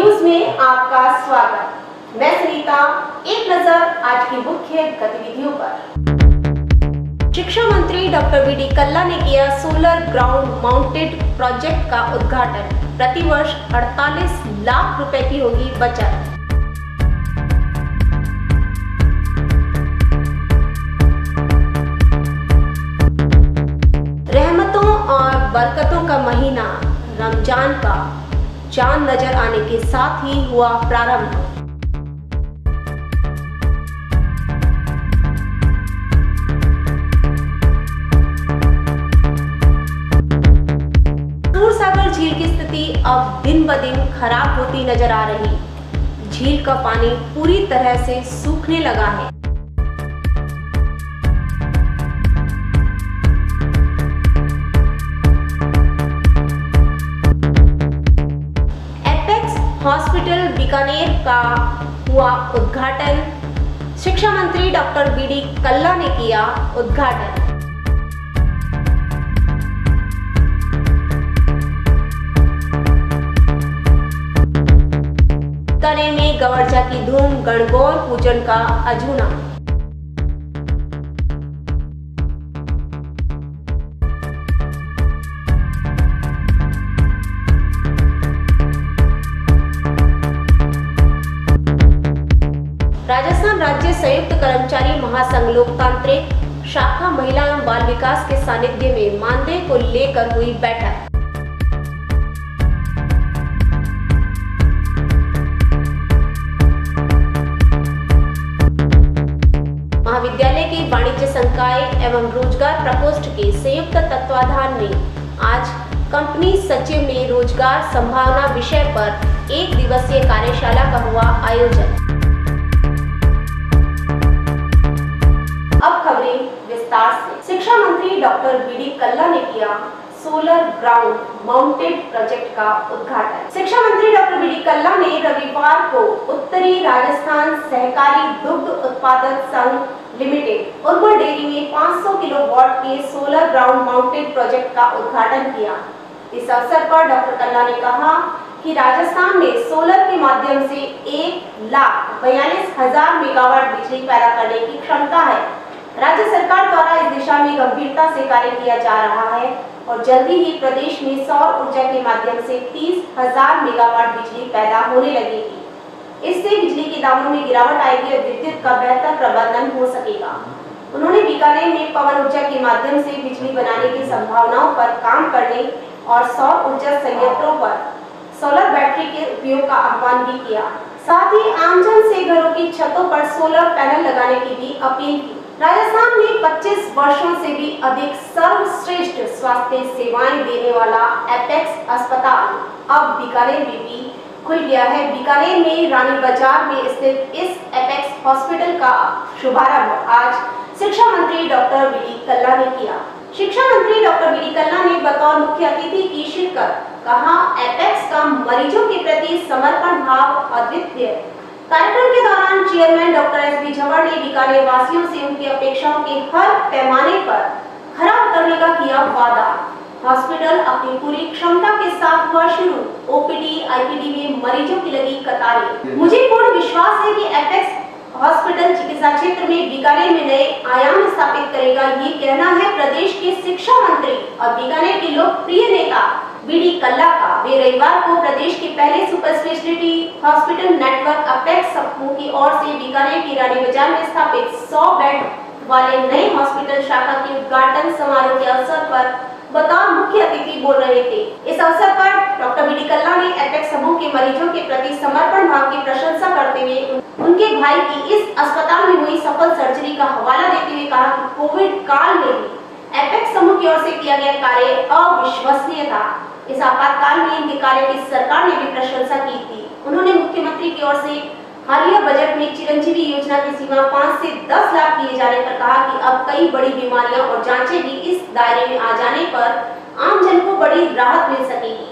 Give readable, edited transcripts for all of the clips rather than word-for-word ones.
News में आपका स्वागत। मैं सुनीता। एक नजर आज की मुख्य गतिविधियों पर। शिक्षा मंत्री डॉक्टर वी डी कल्ला ने किया सोलर ग्राउंड माउंटेड प्रोजेक्ट का उद्घाटन। प्रतिवर्ष 48 लाख रुपए की होगी बचत। रहमतों और बरकतों का महीना रमजान का चांद नजर आने के साथ ही हुआ प्रारंभ। सूरसागर झील की स्थिति अब दिन ब दिन खराब होती नजर आ रही। झील का पानी पूरी तरह से सूखने लगा है। हॉस्पिटल बीकानेर का हुआ उद्घाटन। शिक्षा मंत्री डॉक्टर वी डी कल्ला ने किया उद्घाटन। बीकानेर में गवर्जा की धूम, गणगौर पूजन का अजूना। राजस्थान राज्य संयुक्त कर्मचारी महासंघ लोकतांत्रिक शाखा महिला एवं बाल विकास के सानिध्य में मानदेय को लेकर हुई बैठक। महाविद्यालय के वाणिज्य संकाय एवं रोजगार प्रकोष्ठ के संयुक्त तत्वाधान में आज कंपनी सचिव ने रोजगार संभावना विषय पर 1 दिवसीय कार्यशाला का हुआ आयोजन। अब खबरें विस्तार से। शिक्षा मंत्री डॉक्टर वी डी कल्ला ने किया सोलर ग्राउंड माउंटेड प्रोजेक्ट का उद्घाटन। शिक्षा मंत्री डॉक्टर वी डी कल्ला ने रविवार को उत्तरी राजस्थान सहकारी दुग्ध उत्पादक संघ लिमिटेड उर्वर डेयरी में 500 किलोवाट के सोलर ग्राउंड माउंटेड प्रोजेक्ट का उद्घाटन किया। इस अवसर पर डॉक्टर कल्ला ने कहा कि राजस्थान में सोलर के माध्यम से 1,42,000 मेगावाट बिजली पैदा करने की क्षमता है। राज्य सरकार द्वारा इस दिशा में गंभीरता से कार्य किया जा रहा है और जल्दी ही प्रदेश में सौर ऊर्जा के माध्यम से 30,000 मेगावाट बिजली पैदा होने लगेगी। इससे बिजली के दामों में गिरावट आएगी और विद्युत का बेहतर प्रबंधन हो सकेगा। उन्होंने बीकानेर में पवन ऊर्जा के माध्यम से बिजली बनाने की संभावनाओं पर काम करने और सौर ऊर्जा संयंत्रों पर सोलर बैटरी के उपयोग का आह्वान भी किया। साथ ही आमजन से घरों की छतों पर सोलर पैनल लगाने की भी अपील की। राजस्थान में 25 वर्षों से भी अधिक सर्वश्रेष्ठ स्वास्थ्य सेवाएं देने वाला एपेक्स अस्पताल अब बीकानेर में भी खुल गया है। बीकानेर में रानी बाजार में स्थित इस एपेक्स हॉस्पिटल का शुभारंभ आज शिक्षा मंत्री डॉक्टर वी डी कल्ला ने किया। शिक्षा मंत्री डॉक्टर वी डी कल्ला ने बतौर मुख्य अतिथि की शिरकत कहा, एपेक्स का मरीजों के प्रति समर्पण भाव अद्वितीय। कार्यक्रम के दौरान चेयरमैन डॉक्टर एस बी झवर ने बीकानेर वासियों से उनकी अपेक्षाओं के हर पैमाने पर खरा उतरने का किया वादा। हॉस्पिटल अपनी पूरी क्षमता के साथ हुआ शुरू। ओपीडी आईपीडी में मरीजों की लगी कतारें। मुझे पूर्ण विश्वास है कि एपेक्स हॉस्पिटल चिकित्सा क्षेत्र में बीकानेर में नए आयाम स्थापित करेगा। ये कहना है प्रदेश के शिक्षा मंत्री और बीकानेर के लोकप्रिय नेता वी डी कल्ला का। वे रविवार को प्रदेश के पहले super speciality hospital network apex समूह की ओर से बीकानेर की रानी बाजार में स्थापित 100 बेड वाले नए हॉस्पिटल शाखा के उद्घाटन समारोह के अवसर पर बतौर मुख्य अतिथि बोल रहे थे। इस अवसर पर डॉक्टर वी डी कल्ला ने एपेक्स समूह के मरीजों के प्रति समर्पण भाव की प्रशंसा करते हुए उनके भाई की इस अस्पताल में हुई सफल सर्जरी का हवाला देते हुए कहा कि कोविड काल में भी एपेक्स समूह की ओर से किया गया कार्य अविश्वसनीय था। इस आपातकाल में इनके कार्य की सरकार ने भी प्रशंसा की थी। उन्होंने मुख्यमंत्री की ओर से हालिया बजट में चिरंजीवी योजना की सीमा 5 से 10 लाख किए जाने पर कहा कि अब कई बड़ी बीमारियां और जांचें भी इस दायरे में आ जाने पर आम जन को बड़ी राहत मिल सकेगी।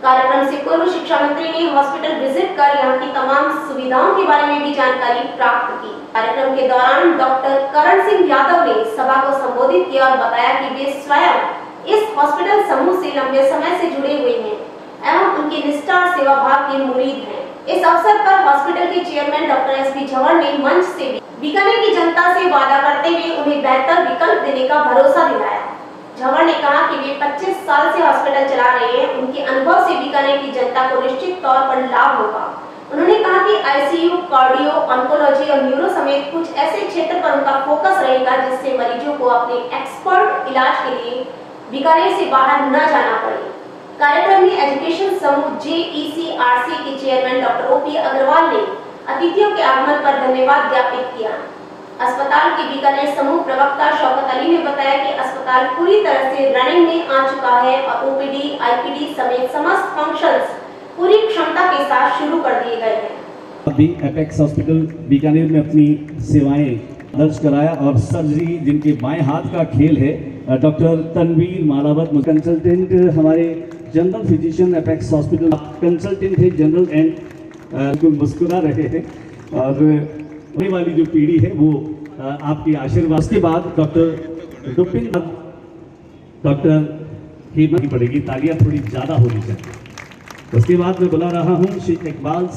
कार्यक्रम से पूर्व शिक्षा मंत्री ने हॉस्पिटल विजिट कर यहां की तमाम सुविधाओं के बारे में भी जानकारी प्राप्त की। कार्यक्रम के दौरान डॉक्टर करण सिंह यादव ने सभा को संबोधित किया और बताया कि वे स्वयं इस हॉस्पिटल समूह से लंबे समय से जुड़े हुए हैं एवं उनके निष्ठा और सेवा भाव के मुरीद हैं। इस अवसर पर हॉस्पिटल के चेयरमैन डॉक्टर एसपी झंवर ने मंच से बीकानेर की जनता से वादा करते हुए उन्हें बेहतर विकल्प देने का भरोसा दिलाया। झंवर ने कहा कि वे 25 साल से हॉस्पिटल चला रहे हैं, उनके अनुभव से बीकानेर की जनता को निश्चित तौर पर लाभ होगा। उन्होंने कहा कि आईसीयू, कार्डियो, ऑन्कोलॉजी और न्यूरो समेत कुछ ऐसे क्षेत्र पर उनका फोकस रहेगा जिससे मरीजों को अपने एक्सपर्ट इलाज के लिए बीकानेर से बाहर न जाना पड़े। कार्यक्रम में एजुकेशन समूह JECRC के चेयरमैन डॉक्टर OP अग्रवाल ने अतिथियों के आगमन पर धन्यवाद ज्ञापित किया। अस्पताल के बीकानेर समूह प्रवक्ता शौकत अली ने बताया कि अस्पताल पूरी तरह से रनिंग में आ चुका है और OPD, IPD समेत समस्त फंक्शंस पूरी क्षमता के साथ शुरू कर दिए गए हैं। अभी एपेक्स हॉस्पिटल बीकानेर में अपनी सेवाएं दर्ज कराया और सर्जरी जिनके बाएं हाथ का खेल है डॉक्टर तनवीर मालावत कंसल्टेंट, हमारे general physician apex hospital consultant है जनरल एंड मुस्कुरा रहे हैं और होने वाली जो पीढ़ी है वो आपकी आशीर्वाद के बाद डॉक्टर डुपिन डॉक्टर हेमा की पड़ेगी, तालियां थोड़ी ज़्यादा होनी चाहिए। उसके बाद मैं बुला रहा हूँ श्री इकबाल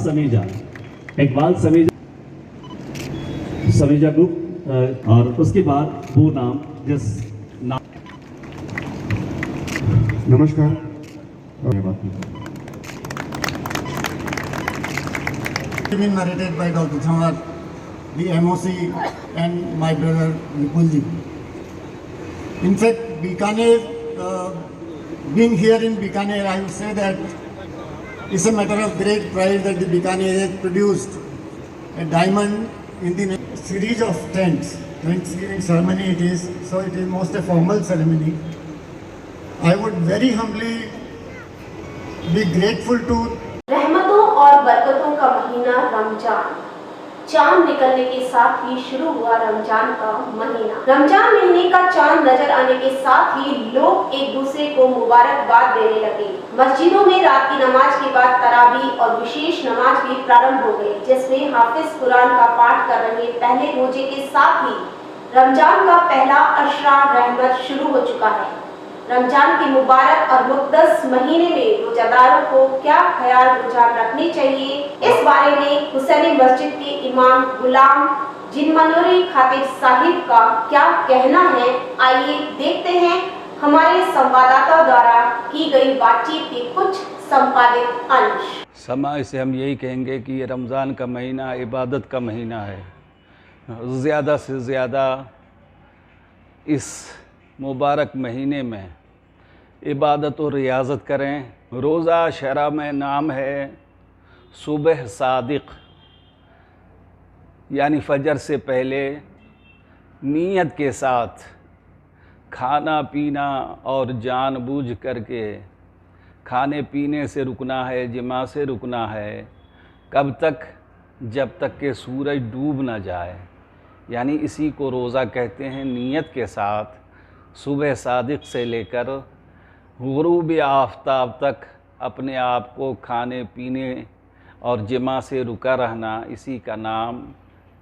समेजा ग्रुप और उसके बाद वो नाम जिस नाम। नमस्कार। Been narrated by Dr. Jhanwar, the MOC and my brother Vipulji. In fact, Bikaner, being here in Bikaner, I would say that it's a matter of great pride that the Bikaner has produced a diamond in the series of tents. Thanksgiving ceremony it is, so it is most a formal ceremony. I would very humbly be grateful to रहमतों और बरकतों का महीना रमजान, चांद निकलने के साथ ही शुरू हुआ रमजान का महीना। रमजान महीने का चांद नजर आने के साथ ही लोग एक दूसरे को मुबारकबाद देने लगे। मस्जिदों में रात की नमाज के बाद तरावी और विशेष नमाज भी प्रारंभ हो गई, जिसमें हाफिज कुरान का पाठ कर रहे पहले रोजे के साथ ही रमजान का पहला अशरा रहमत शुरू हो चुका है। रमजान के मुबारक और मुक़द्दस महीने में रोजादारों को क्या ख्याल रुझान रखने चाहिए, इस बारे में हुसैनी मस्जिद के इमाम गुलाम जिनमनोरी खातिब साहिब का क्या कहना है। आइए देखते हैं हमारे संवाददाता द्वारा की गई बातचीत के कुछ संपादित अंश। समाज से हम यही कहेंगे कि ये रमज़ान का महीना इबादत का महीना है। ज़्यादा से ज़्यादा इस मुबारक महीने में इबादत और रियाज़त करें। रोज़ा शरअ में नाम है सुबह सादिक़, यानी फ़जर से पहले नीयत के साथ खाना पीना और जानबूझ करके खाने पीने से रुकना है, जिमा से रुकना है। कब तक? जब तक के सूरज डूब ना जाए, यानी इसी को रोज़ा कहते हैं। नीयत के साथ सुबह सादिक़ से लेकर गुरूब आफ्ताब तक अपने आप को खाने पीने और जिमा से रुका रहना, इसी का नाम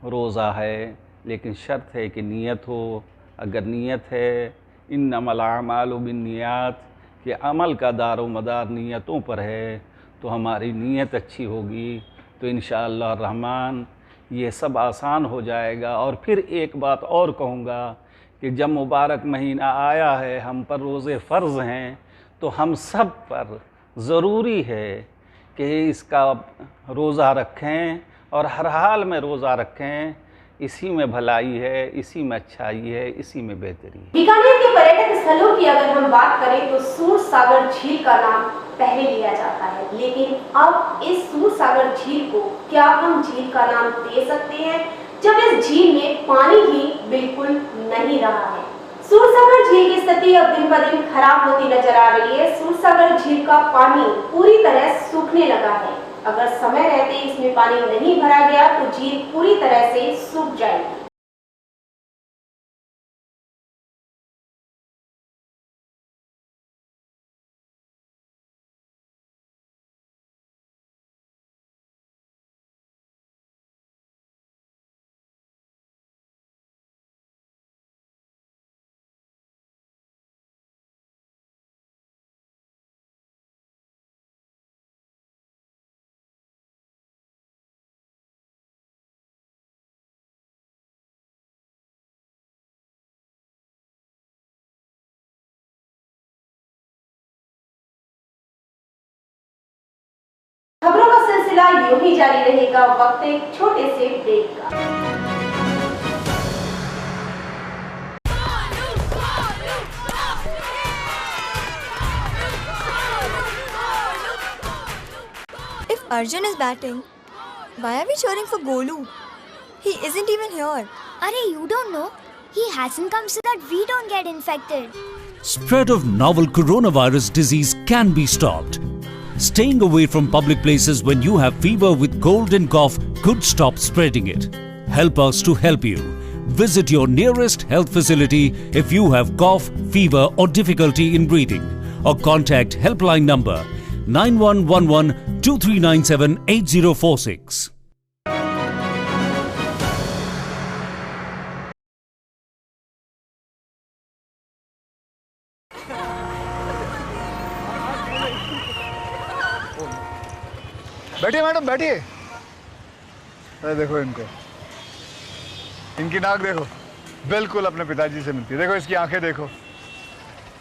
रोज़ा है। लेकिन शर्त है कि नीयत हो। अगर नीयत है, इन्नमल अमालु बिन्नियात, कि अमल का दारो मदार नीयतों पर है, तो हमारी नीयत अच्छी होगी तो इंशाअल्लाह रहमान ये सब आसान हो जाएगा। और फिर एक बात और कहूँगा कि जब मुबारक महीना आया है, हम पर रोज़े फ़र्ज़ हैं, तो हम सब पर ज़रूरी है कि इसका रोज़ा रखें और हर हाल में रोज़ा रखें। इसी में भलाई है, इसी में अच्छाई है, इसी में बेहतरी है। बीकानेर के पर्यटक स्थलों की अगर हम बात करें तो सूरसागर झील का नाम पहले लिया जाता है, लेकिन अब इस सूरसागर झील को क्या हम झील का नाम दे सकते हैं, जब इस झील में पानी ही बिल्कुल नहीं रहा है। सूरसागर झील की स्थिति अब दिन ब दिन खराब होती नजर आ रही है। सूरसागर झील का पानी पूरी तरह सूखने लगा है। अगर समय रहते इसमें पानी नहीं भरा गया तो झील पूरी तरह से सूख जाएगी। सिलसिला यूं ही जारी रहेगा। वक्त एक छोटे से ब्रेक का। If Arjun is batting, why are we cheering for Golu? He isn't even here. Arey, you don't know. He hasn't come so that we don't get infected. Spread of novel coronavirus disease can be stopped. Staying away from public places when you have fever with cold and cough could stop spreading it. Help us to help you. Visit your nearest health facility if you have cough, fever or difficulty in breathing, or contact helpline number 9111 2397 8046. बैठिए madam बैठिए। अरे देखो इनको, इनकी नाक देखो, बिल्कुल अपने पिताजी से मिलती है। देखो इसकी आंखें देखो।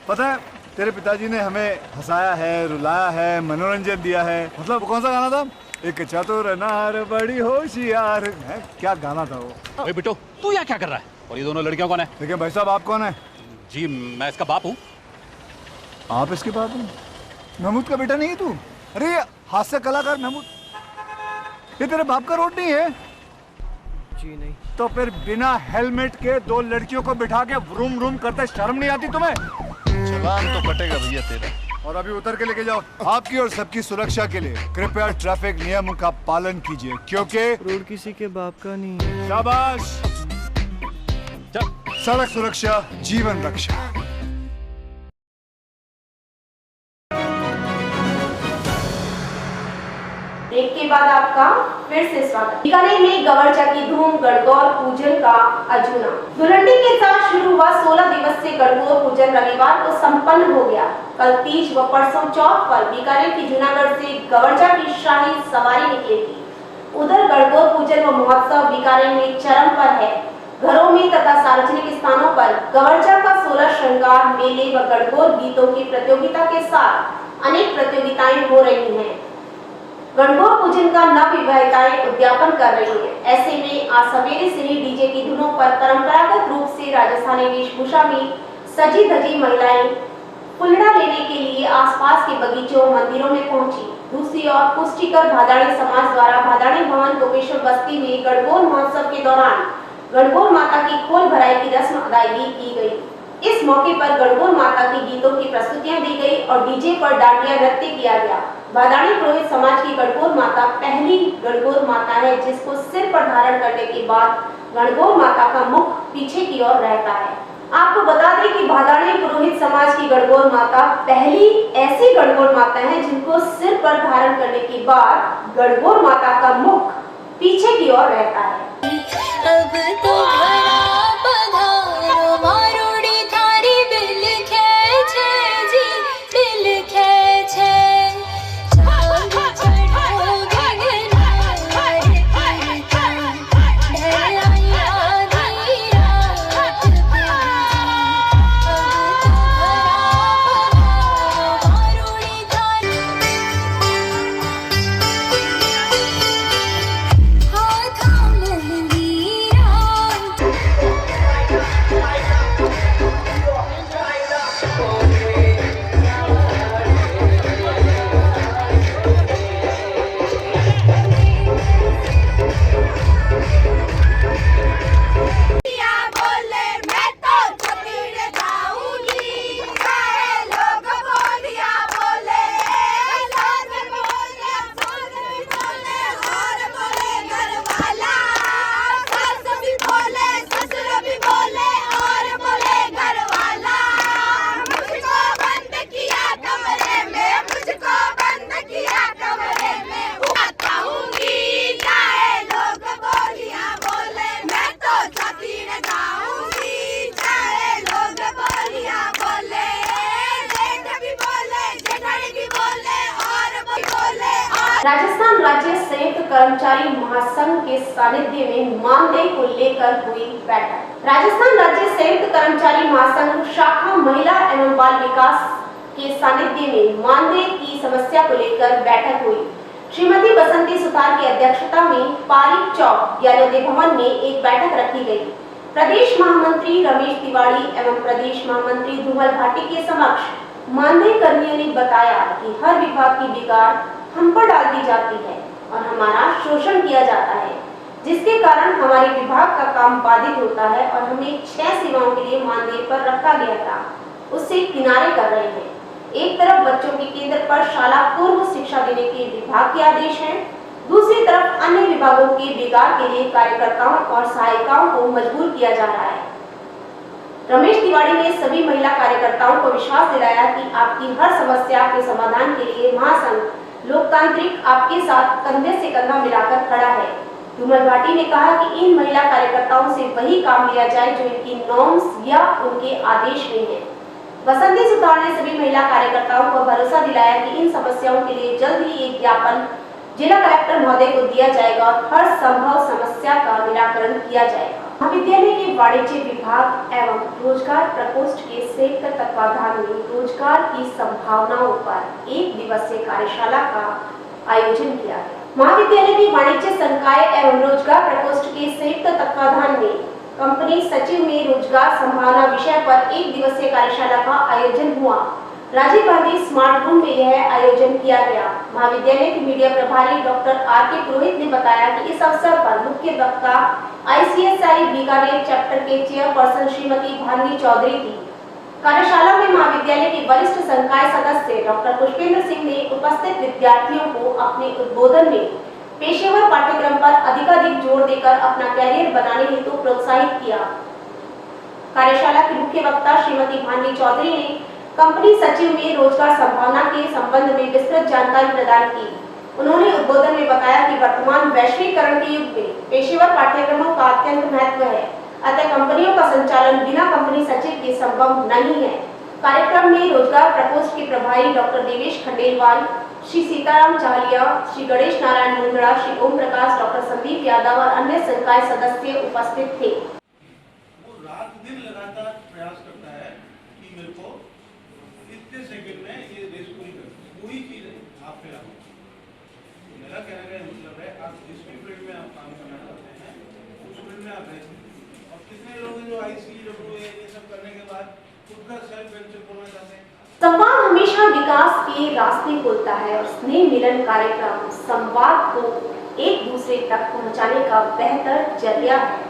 पता है तेरे पिताजी ने हमें हंसाया है, रुलाया है, मनोरंजन दिया है। मतलब कौन सा गाना था? एक चतुर नार बड़ी होशियार है, क्या गाना था वो? ओए बिट्टू, तू यहाँ क्या कर रहा है? और ये दोनों लड़कियां कौन है? देखिए भाई साहब, आप कौन है? जी मैं इसका बाप हूँ। आप इसके बाप हैं? महमूद का बेटा नहीं है तू? अरे हास्य कलाकार महमूद, ये तेरे बाप का रोड नहीं है? जी नहीं। तो फिर बिना हेलमेट के दो लड़कियों को बिठा के व्रूम व्रूम करते शर्म नहीं आती तुम्हें? चालान तो कटेगा भैया तेरा। और अभी उतर के लेके जाओ। आपकी और सबकी सुरक्षा के लिए कृपया ट्रैफिक नियमों का पालन कीजिए, क्योंकि रोड किसी के बाप का नहीं है। शाबाश। सड़क सुरक्षा जीवन रक्षा। ब्रेक के बाद आपका फिर से स्वागत। बीकानेर में गवर्चा की धूम, गणगौर पूजन का अजूना। धुलंडी के साथ शुरू हुआ 16 दिवसीय गणगौर पूजन रविवार को संपन्न हो गया। कल तीज व परसों चौथ पर बीकानेर की जूनागढ़ से गवर्चा की शाही सवारी निकलेगी। उधर गणगौर पूजन व महोत्सव बीकानेर में चरम पर है। घरों में तथा सार्वजनिक स्थानों पर गवर्चा का 16 श्रृंगार, मेले व गणगौर गीतों की प्रतियोगिता के साथ अनेक प्रतियोगिताएं हो रही हैं। गणगौर पूजन का नवविवाहिताएं उद्यापन कर रही हैं। ऐसे में आज सवेरे से ही डीजे की धुनों पर परंपरागत रूप से राजस्थानी वेशभूषा में सजी धजी महिलाएं फुलड़ा लेने के लिए आसपास के बगीचों, मंदिरों में पहुंची। दूसरी ओर पुष्टिकर भादाणी समाज द्वारा भादाणी भवन गोपेश्वर बस्ती में गणगौर महोत्सव के दौरान गणगौर माता की खोल भराई की रस्म अदायगी की गई। इस मौके पर गणगौर माता की गीतों की प्रस्तुतियां दी गई और डीजे पर डांडिया नृत्य किया गया। भादाणी पुरोहित समाज की गणगौर माता पहली गणगौर माता है जिसको सिर पर धारण करने के बाद गणगौर माता का मुख पीछे की ओर रहता है। आपको बता दें कि भादाणी पुरोहित समाज की गणगौर माता पहली ऐसी गणगौर माता है जिनको सिर पर धारण करने के बाद गणगौर माता का मुख पीछे की ओर रहता है। अब तो घरा पधारो मारोड़ी थारी बिल खेचे जी, बिल खेचे। चांद चढ़ो गगनार कीर्तन, ढल आई आधी रात पे। अब तो घरा पधारो मारोड़ी थारी। हाथ मेहंदी रात। राजस्थान राज्य संयुक्त कर्मचारी महासंघ के सानिध्य में मानदेय को लेकर हुई बैठक। राजस्थान राज्य संयुक्त कर्मचारी महासंघ शाखा महिला एवं बाल विकास के सानिध्य में मानदेय की समस्या को लेकर बैठक हुई। श्रीमती बसंती सुतार की अध्यक्षता में पारिक चौक ज्ञानोदय भवन में एक बैठक रखी गई। प्रदेश महामंत्री रमेश तिवारी एवं प्रदेश महामंत्री धूमल भाटी के समक्ष मानदेय कर्मियों ने बताया कि हर विभाग की बिगाड़ हम पर डाल दी जाती है और हमारा शोषण किया जाता है, जिसके कारण हमारे विभाग का काम बाधित होता है और हमें 6 सेवाओं के लिए मानदेय पर रखा गया था, उससे किनारे कर रहे हैं। एक तरफ बच्चों के केंद्र पर शाला पूर्व शिक्षा देने के विभाग के आदेश हैं, दूसरी तरफ अन्य विभागों के बिगाड़ के लिए कार्यकर्ताओं और सहायिकाओं को मजबूर किया जा रहा है। रमेश तिवारी ने सभी महिला कार्यकर्ताओं को विश्वास दिलाया कि आपकी हर समस्या के समाधान के लिए महासंघ लोकतांत्रिक आपके साथ कंधे से कंधा मिलाकर खड़ा है। धूमल भाटी ने कहा कि इन महिला कार्यकर्ताओं से वही काम लिया जाए जो इनकी नॉर्म्स या उनके आदेश में है। बसंती सुतार ने सभी महिला कार्यकर्ताओं को भरोसा दिलाया कि इन समस्याओं के लिए जल्द ही एक ज्ञापन जिला कलेक्टर महोदय को दिया जाएगा और हर संभव समस्या का निराकरण किया जाएगा। महाविद्यालय के वाणिज्य विभाग एवं रोजगार प्रकोष्ठ के संयुक्त तत्वाधान में रोजगार की संभावनाओं पर 1 दिवसीय कार्यशाला का आयोजन किया गया। महाविद्यालय के वाणिज्य संकाय एवं रोजगार प्रकोष्ठ के संयुक्त तत्वाधान में कंपनी सचिव में रोजगार संभावना विषय पर 1 दिवसीय कार्यशाला का आयोजन हुआ। राजीव गांधी स्मार्ट रूम में यह आयोजन किया गया। महाविद्यालय के मीडिया प्रभारी डॉक्टर आर.के. पुरोहित ने बताया कि इस अवसर पर मुख्य वक्ता ICSI बीकानेर चैप्टर के चेयरपर्सन श्रीमती भानी चौधरी थी। कार्यशाला में महाविद्यालय के वरिष्ठ संकाय सदस्य डॉक्टर पुष्पेंद्र सिंह ने उपस्थित विद्यार्थियों को अपने उद्बोधन में पेशेवर पाठ्यक्रम पर अधिकाधिक जोर देकर अपना कैरियर बनाने हेतु प्रोत्साहित किया। कार्यशाला की मुख्य वक्ता श्रीमती भानी चौधरी ने कंपनी सचिव में रोजगार संभावना के संबंध में विस्तृत जानकारी प्रदान की। उन्होंने उद्बोधन में बताया कि वर्तमान वैश्वीकरण के युग में पेशेवर पाठ्यक्रमों का अत्यंत महत्व है, अतः कंपनियों का संचालन बिना कंपनी सचिव के संभव नहीं है। कार्यक्रम में रोजगार प्रकोष्ठ के प्रभारी डॉक्टर देवेश खंडेलवाल, श्री सीताराम चाहलिया, श्री गणेश नारायण मुंदड़ा, श्री ओम प्रकाश, डॉक्टर संदीप यादव और अन्य संकाय सदस्य उपस्थित थे। वो रात दिन लगातार प्रयास करता है कि मेरे को इतने सेकंड में ये रेस पूरी चीज आप पे लागू। मेरा कहने का मतलब है आप जिस भी फील्ड में आप काम करना चाहते हैं उस फील्ड में आप रहें। और कितने लोग हैं जो ICW ये सब करने के बाद खुद का सेल्फ वेंचर खोलना चाहते हैं। संवाद हमेशा विकास के रास्ते खोलता है और स्नेह मिलन कार्यक्रम संवाद को एक दूसरे तक पहुंचाने का बेहतर जरिया है।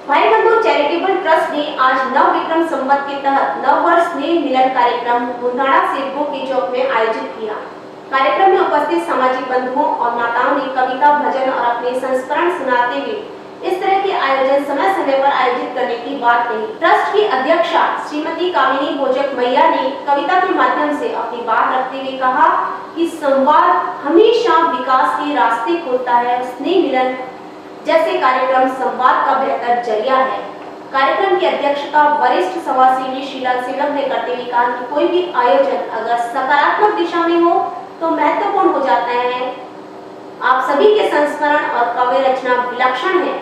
भाई बंधु चैरिटेबल ट्रस्ट ने आज नव विक्रम संवत के तहत नव वर्ष स्नेह मिलन कार्यक्रम मुंदाड़ा सिरगो के चौक में आयोजित किया। कार्यक्रम में उपस्थित सामाजिक बंधुओं और माताओं ने कविता, भजन और अपने संस्मरण सुनाते हुए इस तरह के आयोजन समय समय पर आयोजित करने की बात कही। ट्रस्ट की अध्यक्षा श्रीमती कामिनी भोजक मैया ने कविता के माध्यम से अपनी बात रखते हुए कहा कि संवाद हमेशा विकास के रास्ते खोलता है। स्नेह मिलन जैसे कार्यक्रम संवाद का बेहतर जरिया है। कार्यक्रम की अध्यक्षता वरिष्ठ समाजसेवी शीला सेवक ने करते हुए कहा कि कोई भी आयोजन अगर सकारात्मक दिशा में हो तो महत्वपूर्ण हो जाता है। आप सभी के संस्मरण और काव्य रचना विलक्षण है।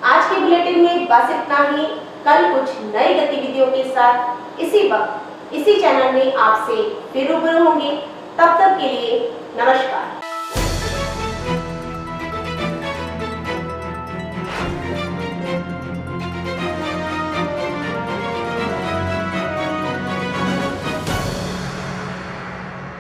आज के बुलेटिन में बस इतना ही। कल कुछ नई गतिविधियों के साथ इसी वक्त इसी चैनल में आपसे फिर रूबरू होंगे। तब तक के लिए नमस्कार।